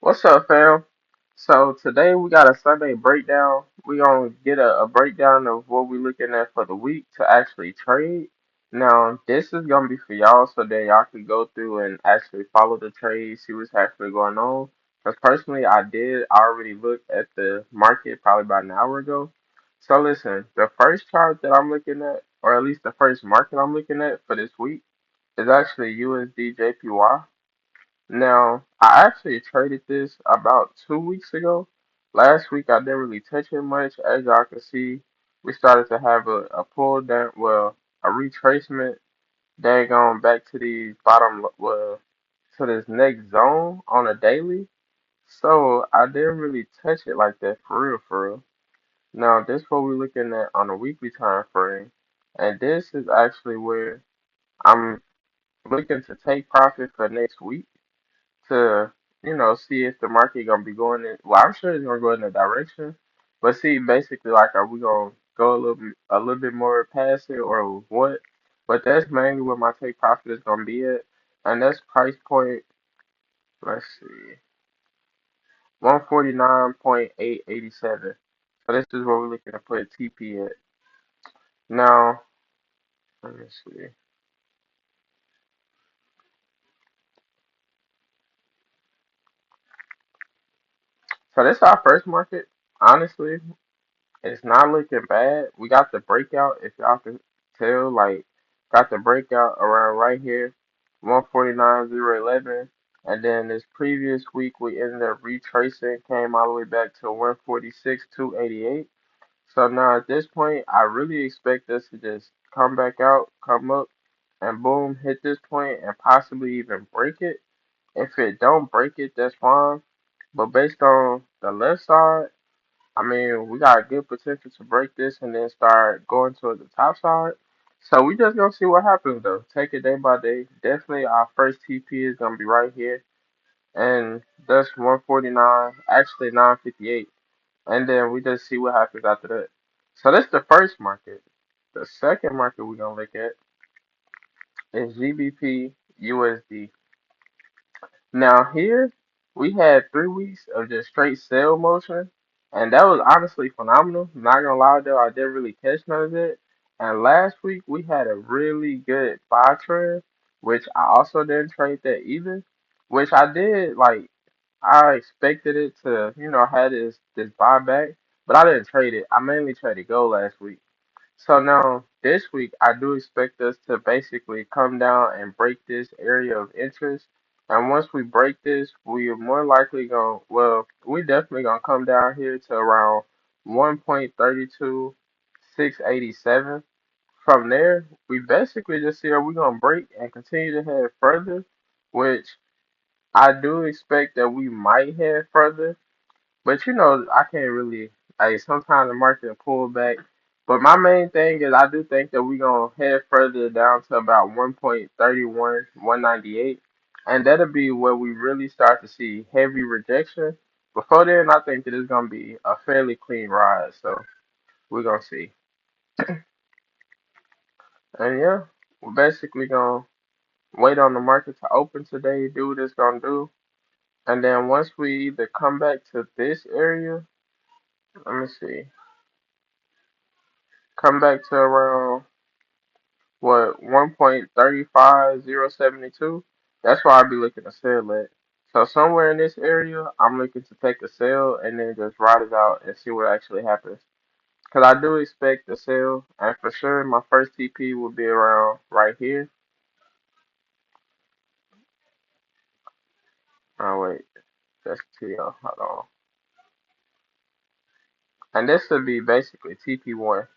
What's up, fam? So today we got a Sunday breakdown. We gonna get a breakdown of what we looking at for the week to actually trade. Now, this is gonna be for y'all so that y'all can go through and actually follow the trade, see what's actually going on. Because personally, I already looked at the market probably about an hour ago. So listen, the first chart that I'm looking at, or at least the first market I'm looking at for this week, is actually USD JPY. Now, I actually traded this about 2 weeks ago. Last week, I didn't really touch it much. As y'all can see, we started to have a pull down, well, a retracement, dang on back to the bottom, well, to this next zone on a daily. So I didn't really touch it like that for real, for real. Now, this what we're looking at on a weekly time frame, and this is actually where I'm looking to take profit for next week to, see if the market gonna be going in. Well, I'm sure it's gonna go in the direction, but see, basically, like, are we gonna go a little bit more past it or what? But that's mainly where my take profit is gonna be at, and that's price point. Let's see, 149.887. So this is where we're looking to put TP at. Now, let me see. So this is our first market. Honestly, it's not looking bad. We got the breakout, if y'all can tell, like got the breakout around right here, 149.011. And then this previous week we ended up retracing, came all the way back to 146.288. So now at this point I really expect us to just come back out, come up, and boom, hit this point and possibly even break it. If it don't break it, that's fine. But based on the left side, I mean, we got good potential to break this and then start going towards the top side. So we just gonna see what happens though. Take it day by day. Definitely our first TP is gonna be right here. And that's 149, actually 958. And then we just see what happens after that. So that's the first market. The second market we're gonna look at is GBP USD. Now here we had 3 weeks of just straight sell motion, and that was honestly phenomenal. Not gonna lie though, I didn't really catch none of it. And last week we had a really good buy trend, which I also didn't trade that either. Which I did like I expected it to, have this buyback, but I didn't trade it. I mainly traded gold last week. So now this week, I do expect us to basically come down and break this area of interest. And once we break this, we are more likely going, well, we definitely gonna come down here to around 1.32687. From there, we basically just see are we gonna break and continue to head further, which I do expect that we might head further. But I can't really. Like sometimes the market will pull back. But my main thing is I do think that we're gonna head further down to about 1.31, 198, and that'll be where we really start to see heavy rejection. Before then, I think that it's gonna be a fairly clean ride. So we're gonna see. And yeah, we're basically gonna wait on the market to open today, do what it's gonna do, and then once we either come back to this area, let me see, come back to around what 1.35072. That's why I'd be looking to sell it. So somewhere in this area, I'm looking to take a sell and then just ride it out and see what actually happens. Cause I do expect a sell, and for sure my first TP will be around right here. Oh wait, that's TL. Hold on. And this would be basically TP1.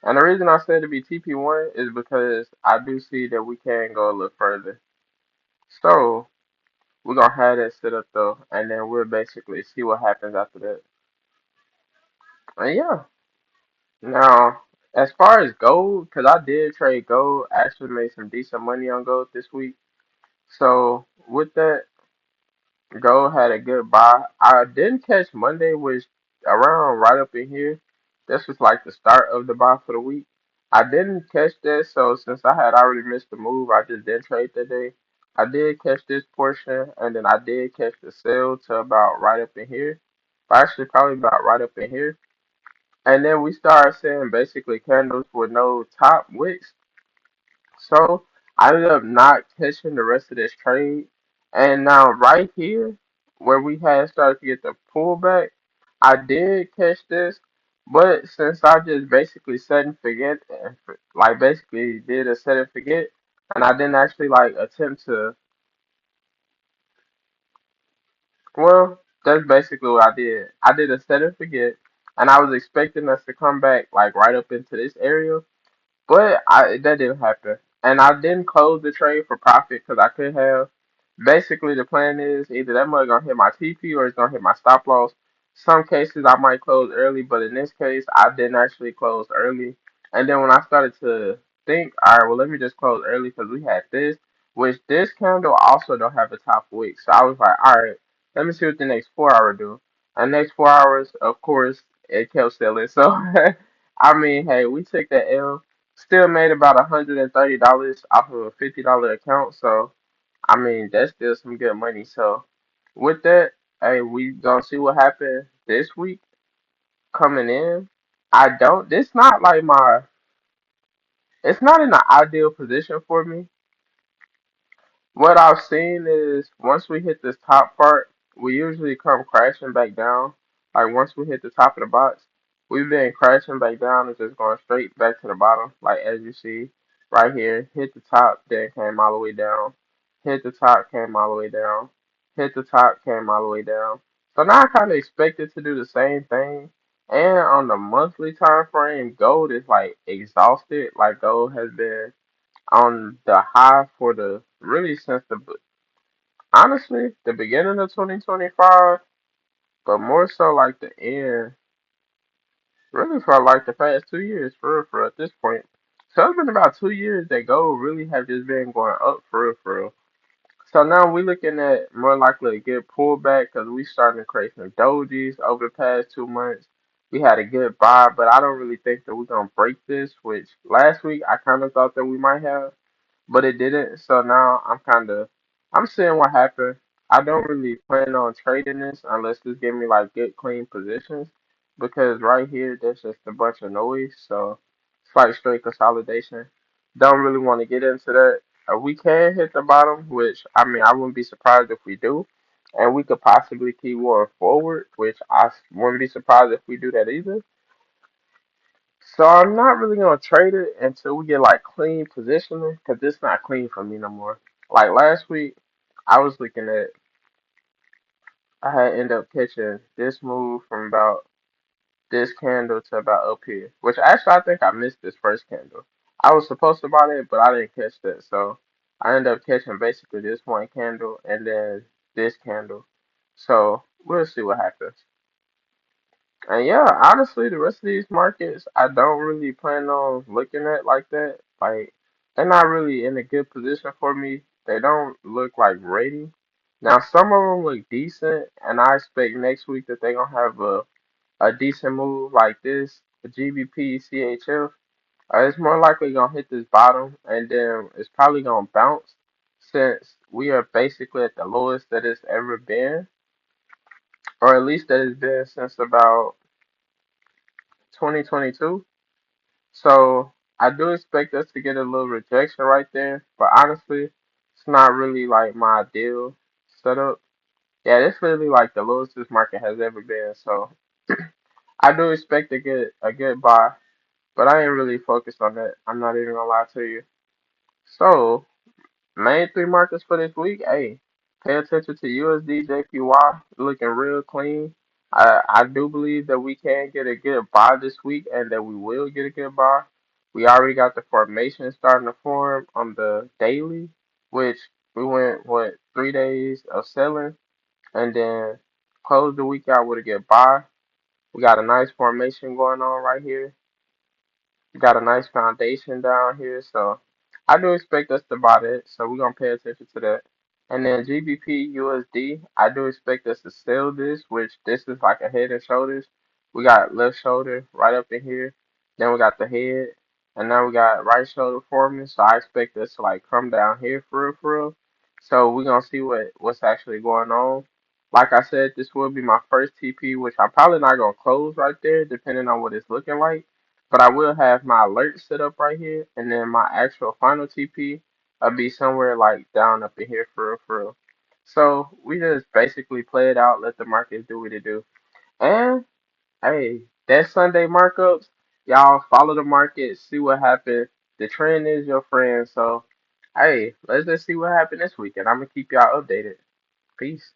And the reason I said to be TP1 is because I do see that we can go a little further. So we're gonna have that set up though, and then we'll basically see what happens after that. And yeah, now as far as gold, because I did trade gold, I actually made some decent money on gold this week. So with that, gold had a good buy. I didn't catch Monday, which around right up in here. This was like the start of the buy for the week. I didn't catch that, so since I had already missed the move, I just didn't trade that day. I did catch this portion, and then I did catch the sale to about right up in here. Actually, probably about right up in here. And then we started seeing basically candles with no top wicks. So I ended up not catching the rest of this trade. And now right here, where we had started to get the pullback, I did catch this. But since I just basically set and forget, like basically did a set and forget, and I didn't actually like attempt to, well, that's basically what I did. I did a set and forget, and I was expecting us to come back like right up into this area. But that didn't happen. And I didn't close the trade for profit because I could have. Basically, the plan is either that money gonna hit my TP or it's gonna hit my stop loss. Some cases I might close early, but in this case, I didn't actually close early. And then when I started to think, all right, well, let me just close early because we had this, which this candle also don't have a top wick. So I was like, all right, let me see what the next 4 hour do. And next 4 hours, of course, it kept selling. So I mean, hey, we took that L. Still made about $130 off of a $50 account, so I mean that's still some good money. So with that, hey, we gonna see what happened this week coming in. I don't. This not like my. It's not in the ideal position for me. What I've seen is once we hit this top part, we usually come crashing back down. Like once we hit the top of the box, we've been crashing back down and just going straight back to the bottom. Like as you see right here, hit the top, then came all the way down. Hit the top, came all the way down. Hit the top, came all the way down. So now I kind of expect it to do the same thing. And on the monthly time frame, gold is like exhausted. Like gold has been on the high for the really since honestly the beginning of 2025, but more so like the end, really for like the past 2 years for real at this point. So it's been about 2 years that gold really have just been going up for real. So now we looking at more likely a good pullback because we starting to create some dojis over the past 2 months. We had a good buy, but I don't really think that we're gonna break this. Which last week I kind of thought that we might have, but it didn't. So now I'm seeing what happened. I don't really plan on trading this unless this give me like good clean positions because right here there's just a bunch of noise. So it's like straight consolidation. Don't really want to get into that. We can hit the bottom, which I mean I wouldn't be surprised if we do, and we could possibly keep going forward, which wouldn't be surprised if we do that either. So I'm not really gonna trade it until we get like clean positioning, cause it's not clean for me no more. Like last week, I was looking at, I had ended up catching this move from about this candle to about up here, which actually I think I missed this first candle. I was supposed to buy it, but I didn't catch that, so I ended up catching basically this one candle and then this candle. So we'll see what happens. And yeah, honestly, the rest of these markets, I don't really plan on looking at like that. Like, they're not really in a good position for me. They don't look like ready. Now, some of them look decent, and I expect next week that they're gonna have a decent move like this, the GBP CHF. It's more likely gonna hit this bottom, and then it's probably gonna bounce since we are basically at the lowest that it's ever been, or at least that it's been since about 2022. So I do expect us to get a little rejection right there, but honestly, it's not really like my ideal setup. Yeah, it's really like the lowest this market has ever been. So I do expect to get a good buy, but I ain't really focused on that. I'm not even gonna lie to you. So main three markets for this week, hey, pay attention to USD JPY looking real clean. I do believe that we can get a good buy this week and that we will get a good buy. We already got the formation starting to form on the daily, which we went, what, 3 days of selling and then closed the week out with a good buy. We got a nice formation going on right here. Got a nice foundation down here, so I do expect us to buy that. So we're gonna pay attention to that. And then GBP USD, I do expect us to sell this, which this is like a head and shoulders. We got left shoulder right up in here. Then we got the head, and now we got right shoulder forming. So I expect us to like come down here for real, for real. So we're gonna see what's actually going on. Like I said, this will be my first TP, which I'm probably not gonna close right there, depending on what it's looking like. But I will have my alert set up right here, and then my actual final TP will be somewhere like down up in here for real, for real. So we just basically play it out, let the market do what it do. And hey, that Sunday markups, y'all follow the market, see what happens. The trend is your friend, so hey, let's just see what happened this weekend. I'm gonna keep y'all updated. Peace.